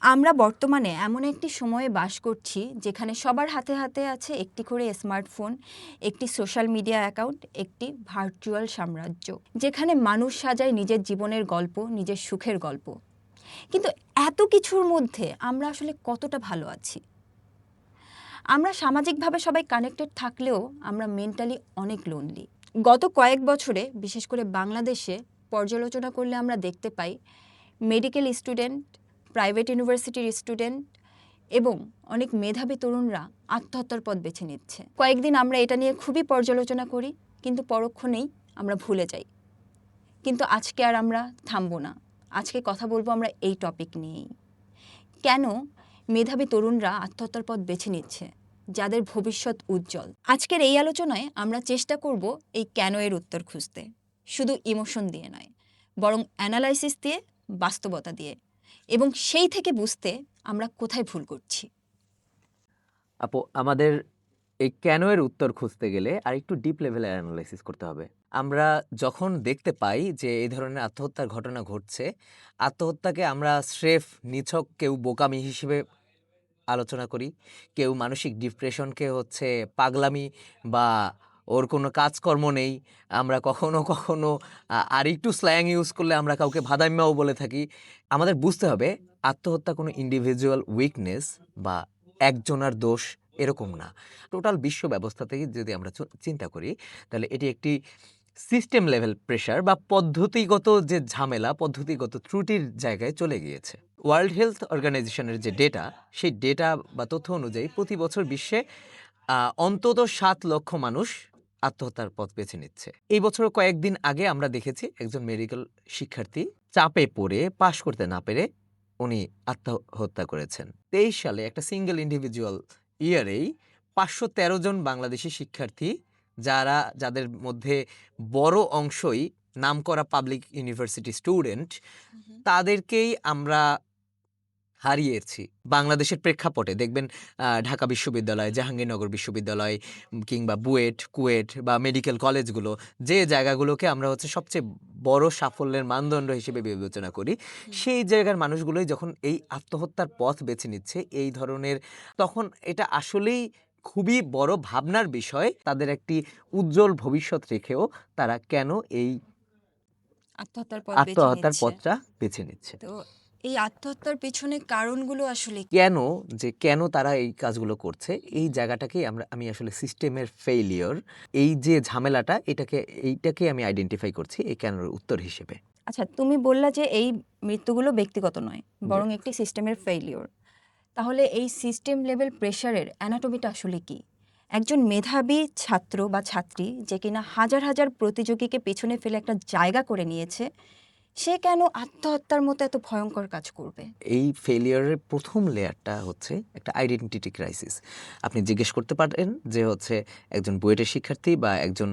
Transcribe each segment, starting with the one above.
আমরা বর্তমানে এমন একটি সময়ে বাস করছি যেখানে সবার হাতে হাতে আছে একটি করে স্মার্টফোন, একটি সোশ্যাল মিডিয়া অ্যাকাউন্ট, একটি ভার্চুয়াল সাম্রাজ্য, যেখানে মানুষ সাজায় নিজের জীবনের গল্প, নিজের সুখের গল্প। কিন্তু এত কিছুর মধ্যে আমরা আসলে কতটা ভালো আছি? আমরা সামাজিকভাবে সবাই কানেক্টেড থাকলেও আমরা মেন্টালি অনেক লোনলি। গত কয়েক বছরে বিশেষ করে বাংলাদেশে পর্যালোচনা করলে আমরা দেখতে পাই মেডিকেল স্টুডেন্ট, প্রাইভেট ইউনিভার্সিটির স্টুডেন্ট এবং অনেক মেধাবী তরুণরা আত্মহত্যার পথ বেছে নিচ্ছে। কয়েকদিন আমরা এটা নিয়ে খুবই পর্যালোচনা করি, কিন্তু পরক্ষণেই আমরা ভুলে যাই। কিন্তু আজকে আর আমরা থামবো না। আজকে কথা বলবো আমরা এই টপিক নিয়েই। কেন মেধাবী তরুণরা আত্মহত্যার পথ বেছে নিচ্ছে, যাদের ভবিষ্যৎ উজ্জ্বল? আজকের এই আলোচনায় আমরা চেষ্টা করব এই কেন এর উত্তর খুঁজতে, শুধু ইমোশন দিয়ে নয়, বরং অ্যানালাইসিস দিয়ে, বাস্তবতা দিয়ে, এবং সেই থেকে বুঝতে আমরা কোথায় ভুল করছি। আপু, আমাদের এই কেন এর উত্তর খুঁজতে গেলে আর একটু ডিপ লেভেলের অ্যানালাইসিস করতে হবে। আমরা যখন দেখতে পাই যে এই ধরনের আত্মহত্যার ঘটনা ঘটছে, আত্মহত্যাকে আমরা স্রেফ নিছক কেউ বোকামি হিসেবে আলোচনা করি, কেউ মানসিক ডিপ্রেশনকে হচ্ছে পাগলামি বা ওর কোনো কাজকর্ম নেই। আমরা কখনো কখনো আর একটু স্ল্যাং ইউজ করলে আমরা কাউকে ভাদাইম্যাও বলে থাকি। আমাদের বুঝতে হবে আত্মহত্যা কোনো ইন্ডিভিজুয়াল উইকনেস বা একজনার দোষ এরকম না। টোটাল বিশ্ব ব্যবস্থা থেকে যদি আমরা চিন্তা করি, তাহলে এটি একটি সিস্টেম লেভেল প্রেশার বা পদ্ধতিগত যে ঝামেলা, পদ্ধতিগত ত্রুটির জায়গায় চলে গিয়েছে। ওয়ার্ল্ড হেলথ অর্গানাইজেশনের যে ডেটা, সেই ডেটা বা তথ্য অনুযায়ী প্রতি বছর বিশ্বে অন্তত 7 লক্ষ মানুষ আত্মহত্যার পথ বেছে নিচ্ছে। এই বছর কয়েকদিন আগে আমরা দেখেছি একজন মেডিকেল শিক্ষার্থী চাপে পড়ে পাশ করতে না পেরে উনি আত্মহত্যা করেছেন। 23 সালে একটা সিঙ্গেল ইন্ডিভিজুয়াল ইয়ারেই 513 জন বাংলাদেশি শিক্ষার্থী, যাদের মধ্যে বড় অংশই নামকরা পাবলিক ইউনিভার্সিটি স্টুডেন্ট, তাদেরকেই আমরা হারিয়েছি। বাংলাদেশের প্রেক্ষাপটে দেখবেন ঢাকা বিশ্ববিদ্যালয়, জাহাঙ্গীরনগর বিশ্ববিদ্যালয় কিংবা বুয়েট, কুয়েট বা মেডিকেল কলেজগুলো, যে জায়গাগুলোকে আমরা হচ্ছে সবচেয়ে বড় সাফল্যের মানদণ্ড হিসেবে বিবেচনা করি, সেই জায়গার মানুষগুলোই যখন এই আত্মহত্যার পথ বেছে নিচ্ছে এই ধরনের, তখন এটা আসলেই খুবই বড় ভাবনার বিষয়। তাদের একটি উজ্জ্বল ভবিষ্যৎ রেখেও তারা কেন এই আত্মহত্যার পথটা বেছে নিচ্ছে। তো এই আত্মহত্যার পেছনে কারণগুলো আসলে কেন তারা এই কাজগুলো করছে, এই জায়গাটাকেই আমি আসলে সিস্টেমের ফেইলিওর, এই যে ঝামেলাটা, এইটাকে আমি আইডেন্টিফাই করছি এই কেনর উত্তর হিসেবে। আচ্ছা, তুমি বললা যে এই মৃত্যুগুলো ব্যক্তিগত নয়, বরং একটি সিস্টেমের ফেইলিওর। তাহলে এই সিস্টেম লেভেল প্রেশারের অ্যানাটমিটা আসলে কি? একজন মেধাবী ছাত্র বা ছাত্রী যে কিনা হাজার হাজার প্রতিযোগীকে পেছনে ফেলে একটা জায়গা করে নিয়েছে, সে কেন আত্মহত্যার মতো এত ভয়ঙ্কর কাজ করবে? এই ফেলিয়ারের প্রথম লেয়ারটা হচ্ছে একটা আইডেন্টিটি ক্রাইসিস। আপনি জিজ্ঞেস করতে পারেন যে হচ্ছে একজন বুয়েটের শিক্ষার্থী বা একজন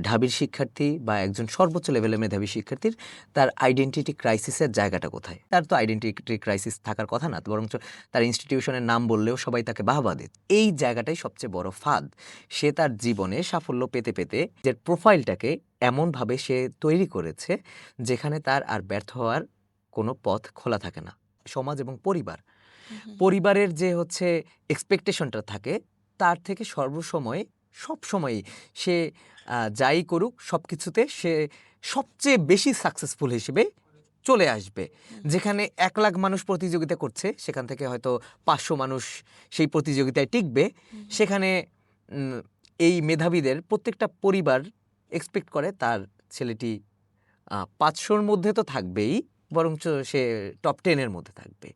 ঢাবির শিক্ষার্থী বা একজন সর্বোচ্চ লেভেলের মেধাবী শিক্ষার্থীর তার আইডেন্টিটি ক্রাইসিসের জায়গাটা কোথায়? তার তো আইডেন্টিটি ক্রাইসিস থাকার কথা না, বরঞ্চ তার ইনস্টিটিউশনের নাম বললেও সবাই তাকে বাহবা দিত। এই জায়গাটাই সবচেয়ে বড় ফাঁদ। সে তার জীবনে সাফল্য পেতে পেতে যে প্রোফাইলটাকে এমনভাবে সে তৈরি করেছে যেখানে তার আর ব্যর্থ হওয়ার কোনো পথ খোলা থাকে না। সমাজ এবং পরিবারের যে হচ্ছে এক্সপেকটেশনটা থাকে, তার থেকে সবসময়ই সে যাই করুক সব কিছুতে সে সবচেয়ে বেশি সাকসেসফুল হিসেবে চলে আসবে। যেখানে 1 লাখ মানুষ প্রতিযোগিতা করছে, সেখান থেকে হয়তো 500 মানুষ সেই প্রতিযোগিতায় টিকবে। সেখানে এই মেধাবীদের প্রত্যেকটা পরিবার এক্সপেক্ট করে তার ছেলেটি 500-র মধ্যে তো থাকবেই, বরঞ্চ সে টপ 10-এর মধ্যে থাকবে।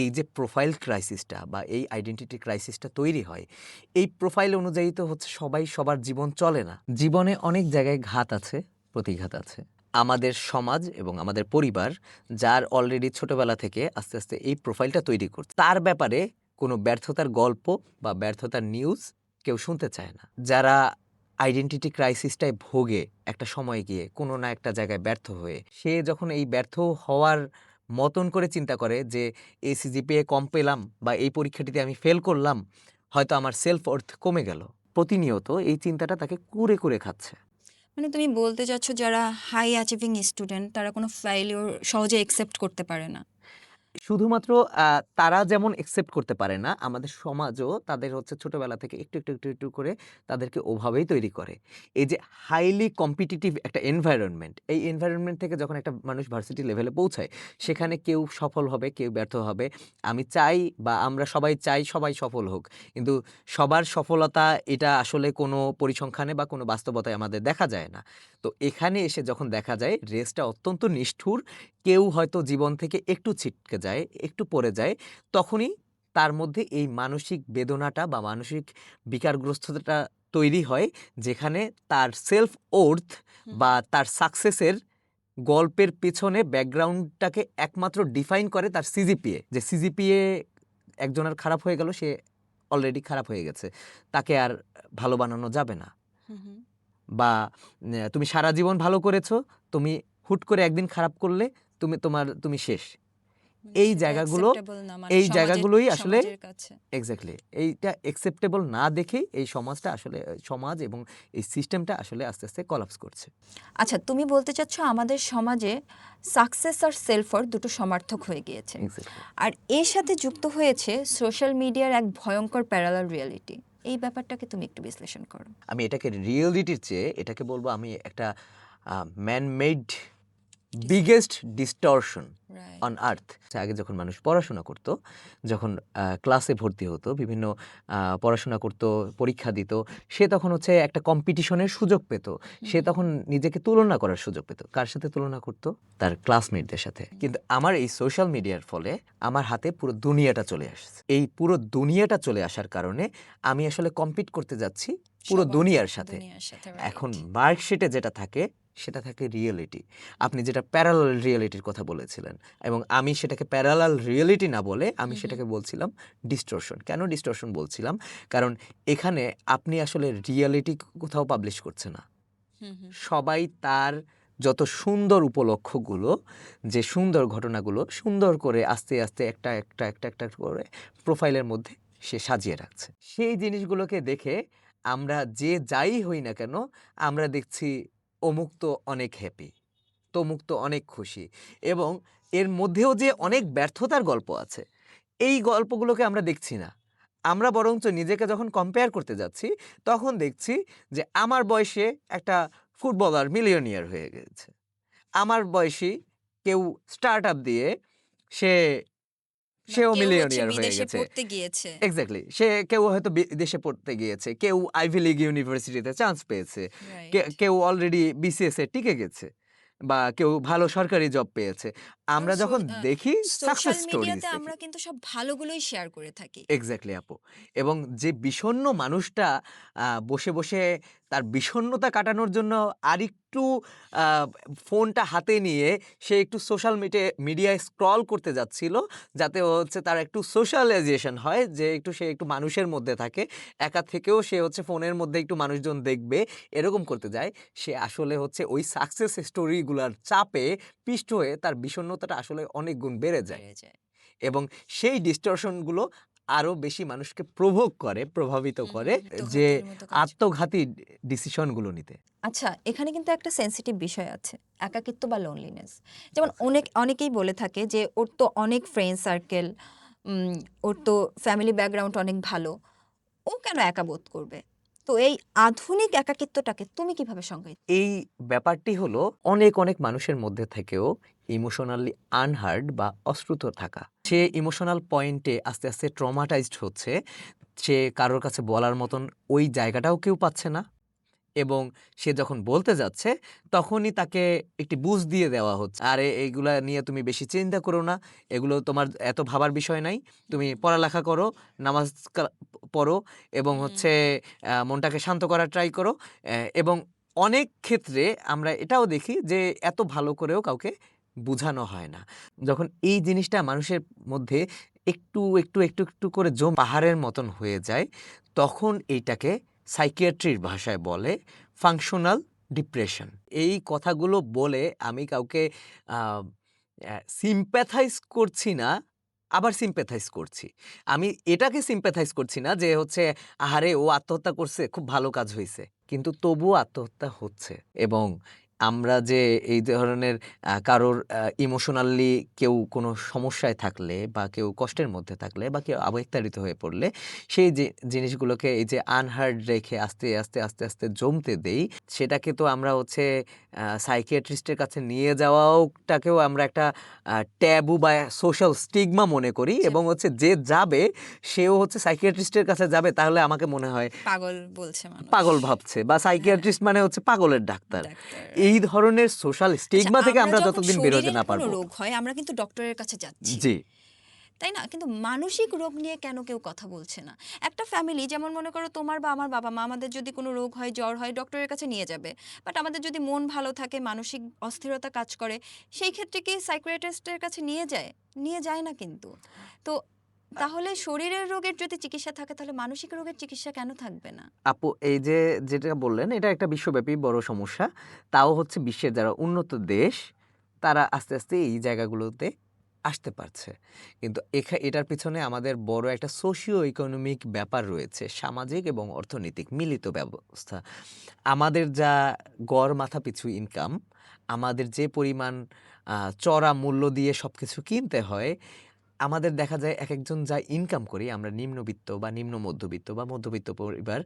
এই যে প্রোফাইল ক্রাইসিসটা বা এই আইডেন্টিটি ক্রাইসিসটা তৈরি হয়, এই প্রোফাইল অনুযায়ী তো হচ্ছে সবাই সবার জীবন চলে না। জীবনে অনেক জায়গায় ঘাত আছে, প্রতিঘাত আছে। আমাদের সমাজ এবং আমাদের পরিবার, যার অলরেডি ছোটবেলা থেকে আস্তে আস্তে এই প্রোফাইলটা তৈরি করছে, তার ব্যাপারে কোনো ব্যর্থতার গল্প বা ব্যর্থতার নিউজ কেউ শুনতে চায় না। যারা আইডেন্টিটি ক্রাইসিসটায় ভোগে একটা সময় গিয়ে কোনো না একটা জায়গায় ব্যর্থ হয়ে, সে যখন এই ব্যর্থ হওয়ার মতন করে চিন্তা করে যে এই সিজিপিএ কম পেলাম বা এই পরীক্ষাটিতে আমি ফেল করলাম, হয়তো আমার সেলফ ওর্থ কমে গেল, প্রতিনিয়ত এই চিন্তাটা তাকে কুরে কুরে খাচ্ছে। মানে তুমি বলতে চাচ্ছ যারা হাই অ্যাচিভিং স্টুডেন্ট তারা কোনো ফেইলিওর সহজে অ্যাকসেপ্ট করতে পারে না? শুধুমাত্র তারা যেমন একসেপ্ট করতে পারে না, আমাদের সমাজও তাদের হচ্ছে ছোটবেলা থেকে একটু করে তাদেরকে ওভাবেই তৈরি করে। এই যে হাইলি কম্পিটিটিভ একটা এনভায়রনমেন্ট, এই এনভায়রনমেন্ট থেকে যখন একটা মানুষ ভার্সিটি লেভেলে পৌঁছায়, সেখানে কেউ সফল হবে, কেউ ব্যর্থ হবে। আমি চাই বা আমরা সবাই চাই সবাই সফল হোক। কিন্তু সবার সফলতা এটা আসলে কোনো পরিসংখ্যানে বা কোনো বাস্তবতায় আমাদের দেখা যায় না। তো এখানে এসে যখন দেখা যায় রেসটা অত্যন্ত নিষ্ঠুর, কেউ হয়তো জীবন থেকে একটু ছিটকে যায়, একটু পড়ে যায়, তখনই তার মধ্যে এই মানসিক বেদনাটা বা মানসিক বিকারগ্রস্ততা তৈরি হয়, যেখানে তার সেলফ ওর্থ বা তার সাকসেসের গল্পের পেছনে ব্যাকগ্রাউন্ডটাকে একমাত্র ডিফাইন করে তার সিজিপিএ। যে সিজিপিএ একজনের খারাপ হয়ে গেল, সে অলরেডি খারাপ হয়ে গেছে, তাকে আর ভালো বানানো যাবে না। বা তুমি সারা জীবন ভালো করেছো, তুমি হুট করে একদিন খারাপ করলে তুমি শেষ। এই জায়গাগুলো এই জায়গাগুলোই আসলে এক্স্যাক্টলি এইটা একসেপ্টেবল না দেখেই এই সমাজটা আসলে সমাজ এবং এই সিস্টেমটা আসলে আস্তে আস্তে কলাপস করছে। আচ্ছা, তুমি বলতে চাচ্ছ আমাদের সমাজে সাকসেস আর সেলফ ওয়ার্থ দুটো সমার্থক হয়ে গিয়েছে, এক্স্যাক্টলি আর এর সাথে যুক্ত হয়েছে সোশ্যাল মিডিয়ার এক ভয়ঙ্কর প্যারালাল রিয়েলিটি। এই ব্যাপারটাকে তুমি একটু বিশ্লেষণ করো। আমি এটাকে রিয়েলিটির চেয়ে এটাকে বলবো আমি একটা man made biggest distortion on earth. আগে যখন মানুষ পড়াশোনা করত, যখন ক্লাসে ভর্তি হতো, বিভিন্ন পড়াশোনা করত, পরীক্ষা দিত, সে তখন হচ্ছে একটা কম্পিটিশনের সুযোগ পেত। সে তখন নিজেকে তুলনা করার সুযোগ পেত। কার সাথে তুলনা করত? তার ক্লাসমেটদের সাথে। কিন্তু আমার এই সোশ্যাল মিডিয়ার ফলে আমার হাতে পুরো দুনিয়াটা চলে আসছে। এই পুরো দুনিয়াটা চলে আসার কারণে আমি আসলে কম্পিট করতে যাচ্ছি পুরো দুনিয়ার সাথে। এখন মার্কশিটে যেটা থাকে সেটা থাকে রিয়েলিটি। আপনি যেটা প্যারালাল রিয়েলিটির কথা বলেছিলেন, এবং আমি সেটাকে প্যারালাল রিয়েলিটি না বলে আমি সেটাকে বলছিলাম ডিস্টরশন। কেন ডিস্টরশন বলছিলাম? কারণ এখানে আপনি আসলে রিয়েলিটি কোথাও পাবলিশ করছে না। সবাই তার যত সুন্দর উপলক্ষগুলো, যে সুন্দর ঘটনাগুলো সুন্দর করে আস্তে আস্তে একটা করে প্রোফাইলের মধ্যে সে সাজিয়ে রাখছে। সেই জিনিসগুলোকে দেখে আমরা যে যাই হই না কেন, আমরা দেখছি অমুক তো অনেক হ্যাপি, তমুক তো অনেক খুশি, এবং এর মধ্যেও যে অনেক ব্যর্থতার গল্প আছে, এই গল্পগুলোকে আমরা দেখছি না। আমরা বরঞ্চ নিজেকে যখন কম্পেয়ার করতে যাচ্ছি, তখন দেখছি যে আমার বয়সে একটা ফুটবলার মিলিয়নিয়ার হয়ে গেছে, আমার বয়সী কেউ স্টার্ট আপ দিয়ে সে সেও মিলিয়নিয়ার হয়ে গেছে। এক্স্যাক্টলি, সে কেউ হয়তো বিদেশে পড়তে গিয়েছে, কেউ আইভি লিগ ইউনিভার্সিটিতে চান্স পেয়েছে, কেউ অলরেডি বিসিএস এ টিকে গেছে, বা কেউ ভালো সরকারি জব পেয়েছে। আমরা যখন দেখি সাকসেস স্টোরিজ দেখি, আমরা কিন্তু সব ভালোগুলোই শেয়ার করে থাকি। এক্স্যাক্টলি আপু। এবং যে বিষণ্ণ মানুষটা বসে বসে তার বিষণ্ণতা কাটানোর জন্য আরেকটু ফোনটা হাতে নিয়ে সে একটু সোশ্যাল মিডিয়ায় স্ক্রল করতে যাচ্ছিল, যাতে হচ্ছে তার একটু সোশ্যালাইজেশন হয়, যে সে একটু মানুষের মধ্যে থাকে, একা থেকেও সে হচ্ছে ফোনের মধ্যে একটু মানুষজন দেখবে, এরকম করতে যায়। সে আসলে হচ্ছে ওই সাকসেস স্টোরিগুলোর চাপে পিষ্ট হয়ে তার বিষণ্ণতাটা আসলে অনেক গুণ বেড়ে যায়, এবং সেই ডিস্টরশনগুলো আরো বেশি মানুষকে প্রভাবিত করে যে আত্মঘাতী ডিসিশনগুলো নিতে। আচ্ছা, এখানে কিন্তু একটা সেনসিটিভ বিষয় আছে, একাকিত্ব বা লোনলিনেস। যেমন অনেকেই বলে থাকে যে ওর তো অনেক ফ্রেন্ড সার্কেল, ওর তো ফ্যামিলি ব্যাকগ্রাউন্ড অনেক ভালো, ও কেন একা বোধ করবে? তো এই আধুনিক একাকিত্বটাকে তুমি কিভাবে সংজ্ঞায়িত? এই ব্যাপারটি হলো অনেক মানুষের মধ্যে থেকেও ইমোশনালি আনহার্ড বা অশ্রুত থাকা। সে ইমোশনাল পয়েন্টে আস্তে আস্তে ট্রমাটাইজড হচ্ছে। সে কারোর কাছে বলার মতন ওই জায়গাটাও কেউ পাচ্ছে না, এবং সে যখন বলতে যাচ্ছে তখনই তাকে একটি বুঝ দিয়ে দেওয়া হচ্ছে, আরে এইগুলা নিয়ে তুমি বেশি চিন্তা করো না, এগুলো তোমার এত ভাবার বিষয় নাই, তুমি পড়ালেখা করো, নামাজ পড়ো, এবং হচ্ছে মনটাকে শান্ত করার ট্রাই করো। এবং অনেক ক্ষেত্রে আমরা এটাও দেখি যে এত ভালো করেও কাউকে বোঝানো হয় না। যখন এই জিনিসটা মানুষের মধ্যে একটু করে পাহাড়ের মতন হয়ে যায়, তখন এইটাকে সাইকিয়াট্রির ভাষায় বলে ফাংশনাল ডিপ্রেশন। এই কথাগুলো বলে আমি কাউকে সিম্প্যাথাইজ করছি না, আবার সিম্প্যাথাইজ করছি। আমি এটাকে সিম্প্যাথাইজ করছি না যে হচ্ছে আহারে ও আত্মহত্যা করছে, খুব ভালো কাজ হয়েছে, কিন্তু তবুও আত্মহত্যা হচ্ছে, এবং আমরা যে এই ধরনের কারোর ইমোশনালি কেউ কোনো সমস্যায় থাকলে বা কেউ কষ্টের মধ্যে থাকলে বা কেউ আবেগতাড়িত হয়ে পড়লে সেই যে জিনিসগুলোকে এই যে আনহার্ড রেখে আস্তে আস্তে আস্তে আস্তে জমতে দেই, সেটাকে তো আমরা হচ্ছে সাইকিয়াট্রিস্টের কাছে নিয়ে যাওয়াটাকেও আমরা একটা ট্যাবু বা সোশ্যাল স্টিগমা মনে করি, এবং হচ্ছে যে যাবে সেও হচ্ছে সাইকিয়াট্রিস্টের কাছে যাবে, তাহলে আমাকে মনে হয় পাগল বলছে মানুষ, পাগল ভাবছে, বা হ্যাঁ সাইকিয়াট্রিস্ট মানে হচ্ছে পাগলের ডাক্তার। ডাক্তার, এই রাইট। ধরনের সোশ্যাল আচ্ছা, স্টিগমা থেকে আমরা আমরা যখন যতদিন বের হতে শরীরের না কোনো পারবো। রোগ হয় আমরা কিন্তু ডক্টরের কাছে যাচ্ছি, জি, তাই না? কিন্তু মানসিক রোগ নিয়ে কেন কেউ কথা বলছে না? একটা ফ্যামিলি, যেমন মনে করো তোমার বা আমার বাবা মা, আমাদের যদি কোনো রোগ হয়, জ্বর হয়, ডক্টরের কাছে নিয়ে যাবে। বাট আমাদের যদি মন ভালো থাকে, মানসিক অস্থিরতা কাজ করে, সেই ক্ষেত্রে কি সাইকিয়াট্রিস্টের কাছে নিয়ে যায়? নিয়ে যায় না কিন্তু। তো তাহলে শরীরের রোগের যদি চিকিৎসা থাকে, তাহলে মানসিক রোগের চিকিৎসা কেন থাকবে না? আপু এই যে যেটা বললেন এটা একটা বিশ্বব্যাপী বড় সমস্যা। তাও হচ্ছে বিশ্বের যারা উন্নত দেশ তারা আস্তে আস্তে এই জায়গাগুলোতে আসতে পারছে। কিন্তু এটার পিছনে আমাদের বড় একটা সোশিও ইকোনমিক ব্যাপার রয়েছে, সামাজিক এবং অর্থনৈতিক মিলিত ব্যবস্থা। আমাদের যা গড় মাথাপিছু ইনকাম, আমাদের যে পরিমাণ চড়া মূল্য দিয়ে সবকিছু কিনতে হয়, আমাদের দেখা যায় একেকজন যা ইনকাম করি, আমরা নিম্নবিত্ত বা নিম্ন মধ্যবিত্ত বা মধ্যবিত্ত পরিবার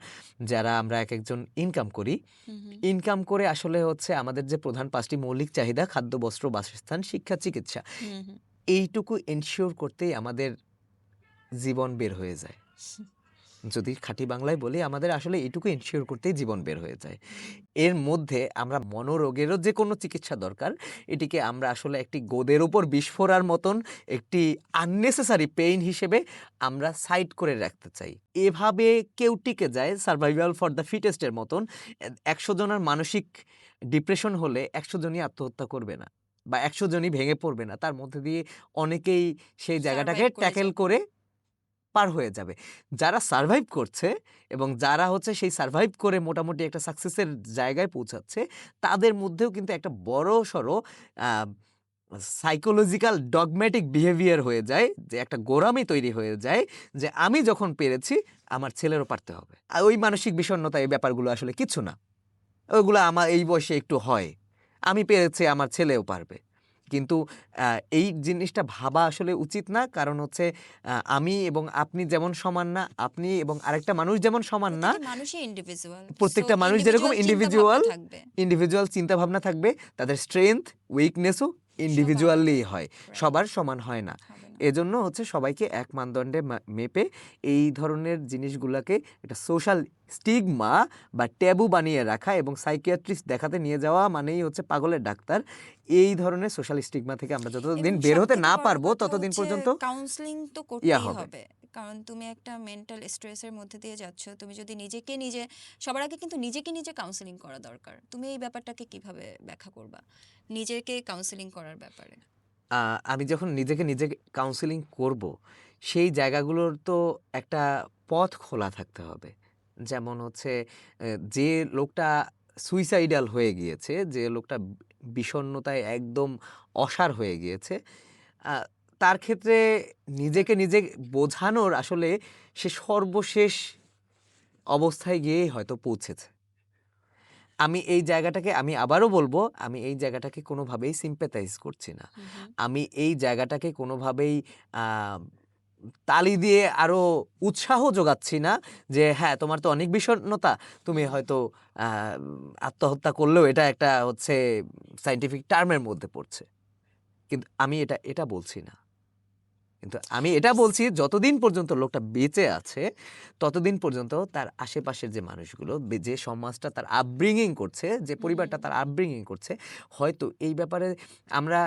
যারা আমরা একেকজন ইনকাম করি, হুম হুম ইনকাম করে আসলে হচ্ছে আমাদের যে প্রধান ৫টি মৌলিক চাহিদা খাদ্য, বস্ত্র, বাসস্থান, শিক্ষা, চিকিৎসা, হুম হুম। এইটুকু এনশিওর করতেই আমাদের জীবন বের হয়ে যায়। যদি খাঁটি বাংলায় বলি, আমাদের আসলে এইটুকু এনশিওর করতেই জীবন বের হয়ে যায়। এর মধ্যে আমরা মনোরোগেরও যে কোনো চিকিৎসা দরকার, এটিকে আমরা আসলে একটি গোদের উপর বিষ ফোঁড়ার মতন একটি আননেসেসারি পেইন হিসেবে আমরা সাইড করে রাখতে চাই। এভাবে কেউ টিকে যায় সার্ভাইভাল ফর দ্য ফিটেস্টের মতন। ১০০ জনের মানসিক ডিপ্রেশন হলে ১০০ জনই আত্মহত্যা করবে না বা ১০০ জনই ভেঙে পড়বে না। তার মধ্যে দিয়ে অনেকেই সেই জায়গাটাকে সার্ভাইভ করে ট্যাকেল যাবে। করে পার হয়ে যাবে। যারা সারভাইভ করছে এবং যারা হচ্ছে সেই সারভাইভ করে মোটামুটি একটা সাকসেসের জায়গায় পৌঁছাচ্ছে, তাদের মধ্যেও কিন্তু একটা বড়সড় আ সাইকোলজিক্যাল ডগম্যাটিক বিহেভিয়ার হয়ে যায়, যে একটা গোঁড়ামি তৈরি হয়ে যায় যে আমি যখন পেরেছি আমার ছেলেরও পারতে হবে। ওই মানসিক বিষণ্ণতা, এই ব্যাপারগুলো আসলে কিছু না। ওগুলো আমার এই বয়সে একটু হয়। আমি পেরেছি, আমার ছেলেও পারবে। কিন্তু এই জিনিসটা ভাবা আসলে উচিত না। কারণ হচ্ছে আমি এবং আপনি যেমন সমান না, আপনি এবং আরেকটা মানুষ যেমন সমান না, প্রতিটি মানুষই ইন্ডিভিজুয়াল, সো প্রত্যেকটা মানুষ যেরকম ইন্ডিভিজুয়াল চিন্তা ভাবনা ইন্ডিভিজুয়াল, থাকবে। ইন্ডিভিজুয়াল চিন্তাভাবনা থাকবে, তাদের স্ট্রেংথ, উইকনেসও সব আলাদা, ইন্ডিভিজুয়ালি হয়। রাইট। সবার সমান হয় না। হবে না। এজন্য হচ্ছে সবাইকে এক মানদণ্ডে মেপে এই ধরনের জিনিসগুলাকে একটা সোশ্যাল স্টিগমা বা ট্যাবু বানিয়ে রাখা এবং সাইকিয়াট্রিস্ট দেখাতে নিয়ে যাওয়া মানেই হচ্ছে পাগলের ডাক্তার। এই ধরনের সোশ্যাল স্টিগমা থেকে আমরা এবং যতদিন বের হতে সবথেকে না বড় পারবো কথা ততদিন হচ্ছে পর্যন্ত কাউন্সেলিং তো ইয়া করতেই হবে। হবে। কারণ তুমি একটা মেন্টাল স্ট্রেসের মধ্যে দিয়ে যাচ্ছ, তুমি যদি নিজেকে নিজে, সবার আগে কিন্তু নিজেকে নিজে কাউন্সেলিং করা দরকার। তুমি এই ব্যাপারটাকে কিভাবে ব্যাখ্যা করবা, নিজেকে কাউন্সেলিং করার ব্যাপারে? আমি যখন নিজেকে নিজে কাউন্সেলিং করব, সেই জায়গাগুলোর তো একটা পথ খোলা থাকতে হবে। যেমন হচ্ছে যে লোকটা সুইসাইডাল হয়ে গিয়েছে, যে লোকটা বিষণ্ণতায় একদম অসাড় হয়ে গিয়েছে, আ তার ক্ষেত্রে নিজেকে নিজে বোঝানোর আসলে সে সর্বশেষ অবস্থায় গিয়েই হয়তো পৌঁছেছে। আমি এই জায়গাটাকে, আমি আবারও বলবো, আমি এই জায়গাটাকে কোনোভাবেই sympathize করছি না। হুম হুম। আমি এই জায়গাটাকে কোনোভাবেই আ তালি দিয়ে আরো উৎসাহ যোগাচ্ছি না যে, হ্যাঁ, তোমার তো অনেক বিষণ্ণতা, তুমি হুম। হয়তো আ আত্মহত্যা করলেও এটা একটা হচ্ছে সায়েন্টিফিক টার্মের মধ্যে পড়ছে। কিন্তু আমি এটা বলছি না। কিন্তু আমি এটা বলছি, যতদিন পর্যন্ত লোকটা বেঁচে আছে, ততদিন পর্যন্ত তার আশেপাশের যে মানুষগুলো, যে সমাজটা তার আপব্রিঙিং করছে, যে পরিবারটা তার আপব্রিঙিং করছে, হয়তো এই ব্যাপারে আমরা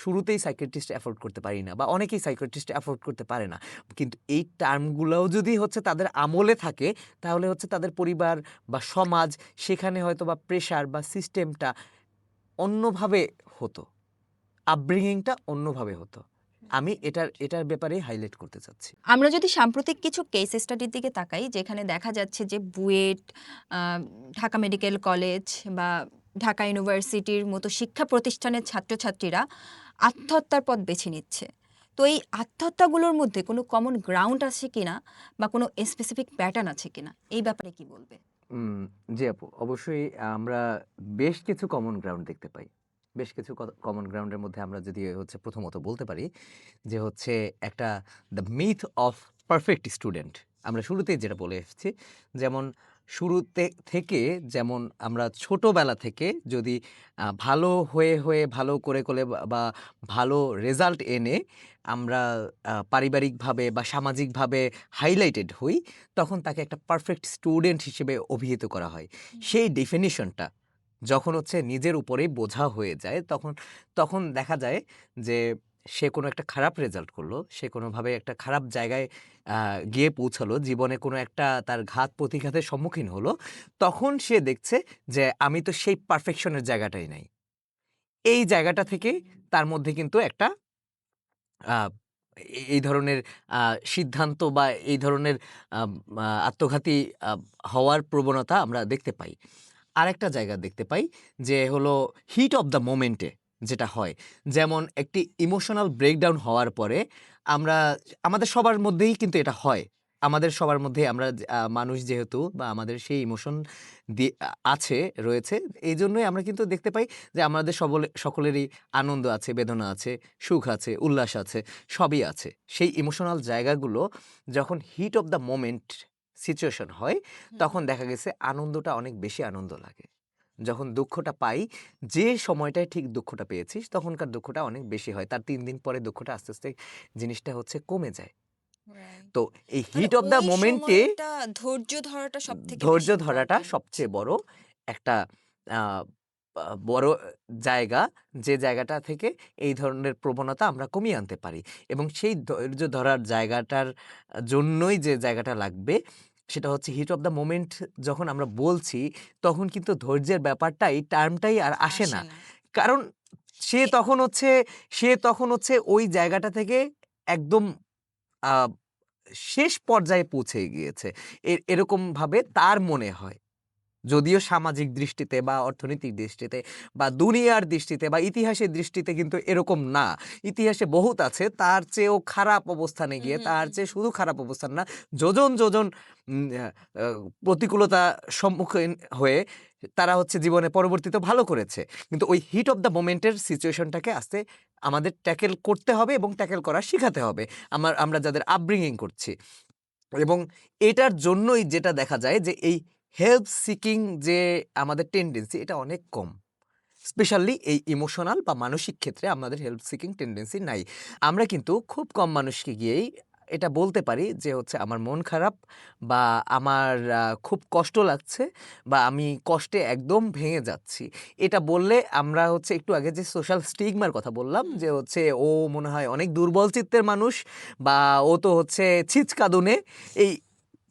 শুরুতেই সাইকিয়াট্রিস্ট এফোর্ড করতে পারি না বা অনেকেই সাইকিয়াট্রিস্ট এফোর্ড করতে পারে না। কিন্তু এই টার্মগুলোও যদি হচ্ছে তাদের আমলে থাকে, তাহলে হচ্ছে তাদের পরিবার বা সমাজ, সেখানে হয়তো বা প্রেশার বা সিস্টেমটা অন্যভাবে হতো। আপব্রিঙিংটা অন্যভাবে হতো। আমি এটার ব্যাপারেই হাইলাইট করতে চাচ্ছি। আমরা যদি সাম্প্রতিক কিছু কেস স্টাডির দিকে তাকাই, যেখানে দেখা যাচ্ছে যে বুয়েট, ঢাকা মেডিকেল কলেজ বা ঢাকা ইউনিভার্সিটির মতো শিক্ষা প্রতিষ্ঠানের ছাত্রছাত্রীরা আত্মহত্যার পথ বেছে নিচ্ছে। তো এই আত্মহত্যাগুলোর মধ্যে কোনো কমন গ্রাউন্ড আছে কিনা বা কোনো স্পেসিফিক প্যাটার্ন আছে কিনা, এই ব্যাপারে কি বলবে? উম, জি আপু, অবশ্যই আমরা বেশ কিছু কমন গ্রাউন্ড দেখতে পাই। বেশ কিছু কমন গ্রাউন্ডের মধ্যে আমরা যদি হচ্ছে প্রথমত বলতে পারি যে হচ্ছে একটা the myth of perfect student. আমরা শুরুতেই যেটা বলে এসেছি, যেমন শুরুতে থেকে যেমন আমরা ছোটবেলা থেকে যদি ভালো হয়ে হয়ে ভালো করে করে বা ভালো রেজাল্ট এনে আমরা পারিবারিকভাবে বা সামাজিকভাবে হাইলাইটেড হই, তখন তাকে একটা পারফেক্ট স্টুডেন্ট হিসেবে অভিহিত করা হয়। সেই ডেফিনিশনটা যখন হচ্ছে নিজের উপরেই বোঝা হয়ে যায়, তখন তখন দেখা যায় যে সে কোনো একটা খারাপ রেজাল্ট করলো, সে কোনোভাবে একটা খারাপ জায়গায় গিয়ে পৌঁছালো, জীবনে কোনো একটা তার ঘাত প্রতিঘাতের সম্মুখীন হলো, তখন সে দেখছে যে আমি তো সেই পারফেকশনের জায়গাটাই নাই। এই জায়গাটা থেকে তার মধ্যে কিন্তু একটা আহ, এই ধরনের সিদ্ধান্ত বা এই ধরনের আম, আত্মঘাতী হওয়ার প্রবণতা আমরা দেখতে পাই। আরেকটা জায়গা দেখতে পাই যে হলো হিট অফ দ্য মোমেন্টে যেটা হয়, যেমন একটি ইমোশনাল ব্রেকডাউন হওয়ার পরে আমরা, আমাদের সবার মধ্যেই কিন্তু এটা হয়, আমাদের সবার মধ্যে আমরা মানুষ যেহেতু, বা আমাদের সেই ইমোশন আছে রয়েছে, এই জন্যই আমরা কিন্তু দেখতে পাই যে আমাদের সকলেরই আনন্দ আছে, বেদনা আছে, সুখ আছে, উল্লাস আছে, সবই আছে। সেই ইমোশনাল জায়গাগুলো যখন heat of the moment situation হয়, তখন দেখা গেছে আনন্দটা অনেক বেশি আনন্দ লাগে। যখন দুঃখটা পাই, যে সময়টায় ঠিক দুঃখটা পেয়েছিস তখনকার দুঃখটা অনেক বেশি হয়, তার 3 দিন পরে দুঃখটা আস্তে আস্তে জিনিসটা হচ্ছে কমে যায়। Right. তো এই মানে হিট অফ দ্য ওই মোমেন্টে সময়টা ধৈর্য ধরাটা সব থেকে ধৈর্য বেশি ধরাটা ইম্পর্টেন্ট। সবচেয়ে বড় একটা আহ, বড় জায়গা, যে জায়গাটা থেকে এই ধরনের প্রবণতা আমরা কমিয়ে আনতে পারি। এবং সেই ধৈর্য ধরার জায়গাটার জন্যই যে জায়গাটা লাগবে, সেটা হচ্ছে হিট অফ দ্য মোমেন্ট। যখন আমরা বলছি, তখন কিন্তু ধৈর্যের ব্যাপারটা, এই টার্মটাই আর আসে আসে না। না। কারণ সে এ- তখন হচ্ছে সে তখন হচ্ছে ওই জায়গাটা থেকে একদম আহ, শেষ পর্যায়ে পৌঁছে গিয়েছে, এরকম ভাবে তার মনে হয়। যদিও সামাজিক দৃষ্টিতে বা অর্থনৈতিক দৃষ্টিতে বা দুনিয়ার দৃষ্টিতে বা ইতিহাসের দৃষ্টিতে কিন্তু এরকম না। ইতিহাসে বহুত আছে তার চেয়েও খারাপ অবস্থানে হুম গিয়ে, হুম তার হুম চেয়ে শুধু খারাপ অবস্থান না, যোজন যোজন উম, আহ, আহ, প্রতিকূলতা সম্মুখীন হয়ে তারা হচ্ছে জীবনে পরবর্তীতে ভালো করেছে। কিন্তু ওই হিট অফ দ্য মোমেন্টের সিচুয়েশনটাকে আস্তে আমাদের ট্যাকেল করতে হবে এবং ট্যাকেল করা শেখাতে হবে, আমরা যাদের আপব্রিঙ্গিং করছি। এবং এটার জন্যই যেটা দেখা যায় যে এই হেল্প সিকিং যে আমাদের টেন্ডেন্সি, এটা অনেক কম। স্পেশালি এই ইমোশনাল বা মানসিক ক্ষেত্রে আমাদের হেল্প সিকিং টেন্ডেন্সি নাই। আমরা কিন্তু খুব কম মানুষকে গিয়েই এটা বলতে পারি যে হচ্ছে আমার মন খারাপ, বা আমার খুব কষ্ট লাগছে, বা আমি কষ্টে একদম ভেঙে যাচ্ছি। এটা বললে আমরা হচ্ছে একটু আগে যে সোশ্যাল স্টিগমার কথা বললাম, হুম। যে হচ্ছে ও মনে হয় অনেক দুর্বল চিত্তের মানুষ, বা ও তো হচ্ছে ছিচকাদুনে, এই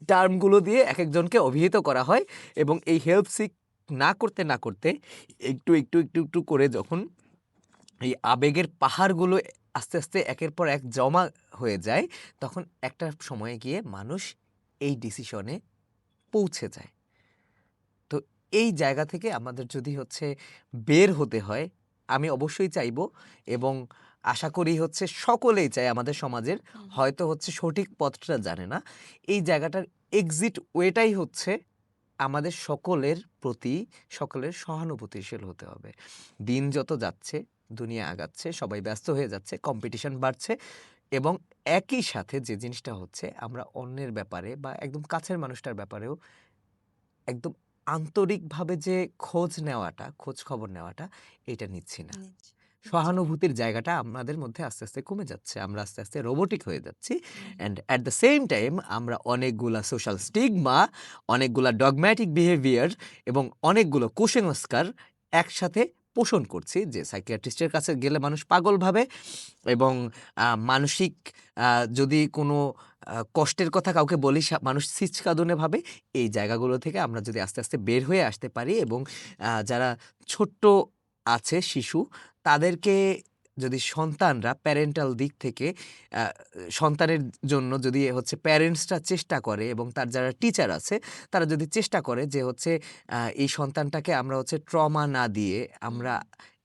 টার্মগুলো দিয়ে এক একজনকে অভিহিত করা হয়। এবং এই হেল্প সিক না করতে না করতে একটু একটু একটু একটু করে যখন এই আবেগের পাহাড়গুলো আস্তে আস্তে একের পর এক জমা হয়ে যায়, তখন একটা সময়ে গিয়ে মানুষ এই ডিসিশনে পৌঁছে যায়। তো এই জায়গা থেকে আমাদের যদি হচ্ছে বের হতে হয়, আমি অবশ্যই চাইবো, এবং আশা করি হচ্ছে সকলেই চায় আমাদের সমাজের, হুম হুম। হয়তো হচ্ছে সঠিক পথটা জানে না। এই জায়গাটার এক্সিট ওয়েটাই হচ্ছে আমাদের সকলের প্রতি সকলের সহানুভূতিশীল হতে হবে। দিন যত যাচ্ছে, দুনিয়া আগাচ্ছে, সবাই ব্যস্ত হয়ে যাচ্ছে, কম্পিটিশন বাড়ছে, এবং একই সাথে যে জিনিসটা হচ্ছে, আমরা অন্যের ব্যাপারে বা একদম কাছের মানুষটার ব্যাপারেও একদম আন্তরিকভাবে যে খোঁজ নেওয়াটা, খোঁজ খবর নেওয়াটা, এটা নিচ্ছি না। নিচ্ছি। সহানুভূতির জায়গাটা আমাদের মধ্যে আস্তে আস্তে কমে যাচ্ছে, আমরা আস্তে আস্তে রোবোটিক হয়ে যাচ্ছি। Hmm. And at the same time আমরা অনেকগুলা সোশ্যাল স্টিগমা, অনেকগুলা ডগম্যাটিক বিহেভিয়ার এবং অনেকগুলো কুসংস্কার একসাথে পোষণ করছি, যে সাইকিয়াট্রিস্টের কাছে গেলে মানুষ পাগল ভাবে, এবং মানসিক যদি কোনো কষ্টের কথা কাউকে বলি, মানুষ ছিচকাদনে ভাবে। এই জায়গাগুলো থেকে আমরা যদি আস্তে আস্তে বের হয়ে আসতে পারি, এবং যারা ছোট্ট আছে শিশু, তাদেরকে যদি সন্তানরা প্যারেন্টাল দিক থেকে আহ, সন্তানের জন্য যদি হচ্ছে প্যারেন্টসরা চেষ্টা করে, এবং তার যারা টিচার আছে তারা যদি চেষ্টা করে যে হচ্ছে এই সন্তানটাকে আমরা হচ্ছে ট্রমা না দিয়ে আমরা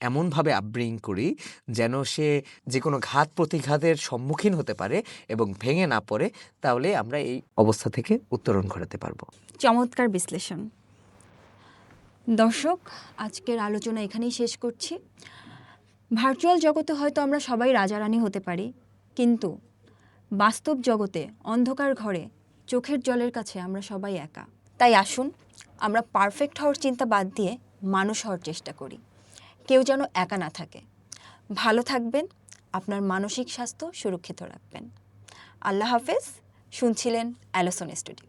এমনভাবে আপব্রিং করি যেন সে যে কোনো ঘাত প্রতিঘাতের সম্মুখীন হতে পারে এবং ভেঙে না পড়ে, তাহলে আমরা এই অবস্থা থেকে উত্তরণ ঘটাতে পারবো। চমৎকার বিশ্লেষণ। দর্শক, আজকের আলোচনা এখানেই শেষ করছি। ভার্চুয়াল জগতে হয়তো আমরা সবাই রাজারানী হতে পারি, কিন্তু বাস্তব জগতে অন্ধকার ঘরে চোখের জলের কাছে আমরা সবাই একা। তাই আসুন আমরা পারফেক্ট হওয়ার চিন্তা বাদ দিয়ে মানুষ হওয়ার চেষ্টা করি। কেউ যেন একা না থাকে। ভালো থাকবেন, আপনার মানসিক স্বাস্থ্য সুরক্ষিত রাখবেন। আল্লাহ হাফেজ। শুনছিলেন অ্যালোসন স্টুডিও।